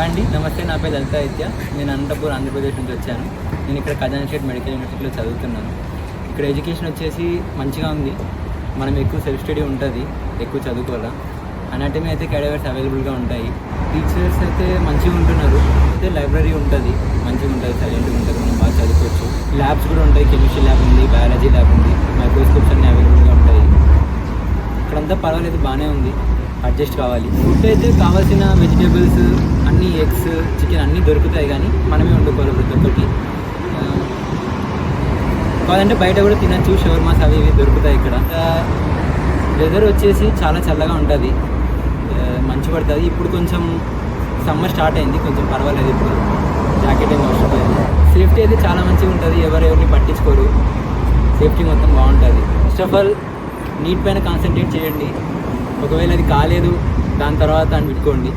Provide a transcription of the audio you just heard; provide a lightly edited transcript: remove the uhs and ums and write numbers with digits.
అండి నమస్తే, నా పేరు లలితాదిత్య. నేను అనంతపూర్ ఆంధ్రప్రదేశ్ నుంచి వచ్చాను. నేను ఇక్కడ ఖజానా స్టేట్ మెడికల్ యూనివర్సిటీలో చదువుతున్నాను. ఇక్కడ ఎడ్యుకేషన్ వచ్చేసి మంచిగా ఉంది. మనం ఎక్కువ సెల్ఫ్ స్టడీ ఉంటుంది, ఎక్కువ చదువుకోవాలా. అనాటమీ అయితే క్యాడవర్స్ అవైలబుల్గా ఉంటాయి. టీచర్స్ అయితే మంచిగా ఉంటున్నారు. అయితే లైబ్రరీ ఉంటుంది, మంచిగా ఉంటుంది, సైలెంట్గా ఉంటుంది, మనం బాగా చదువుకోవచ్చు. ల్యాబ్స్ కూడా ఉంటాయి, కెమిస్ట్రీ ల్యాబ్ ఉంది, బయాలజీ ల్యాబ్ ఉంది, మైక్రోస్కోప్స్ అన్నీ అవైలబుల్గా ఉంటాయి. ఇక్కడంతా పర్వాలేదు, బాగానే ఉంది, అడ్జస్ట్ కావాలి. ఫుడ్ అయితే కావాల్సిన వెజిటేబుల్స్ అన్నీ, ఎగ్స్, చికెన్ అన్నీ దొరుకుతాయి, కానీ మనమే వండుకోవాలి ప్రతి ఒక్కటి. కావాలంటే బయట కూడా తినచ్చు, షవర్మాస్ అవి ఇవి దొరుకుతాయి ఇక్కడ. వెదర్ వచ్చేసి చాలా చల్లగా ఉంటుంది, మంచు పడుతుంది. ఇప్పుడు కొంచెం సమ్మర్ స్టార్ట్ అయింది, కొంచెం పర్వాలేదు, ఇప్పుడు జాకెట్ ఏమి అవసరం లేదు. సేఫ్టీ అయితే చాలా మంచిగా ఉంటుంది, ఎవరిని పట్టించుకోరు, సేఫ్టీ మొత్తం బాగుంటుంది. ఫస్ట్ ఆఫ్ ఆల్ నీట్ పైన కాన్సన్ట్రేట్ చేయండి. ఒకవేళ అది కాలేదు, దాని తర్వాత అని పెట్టుకోండి.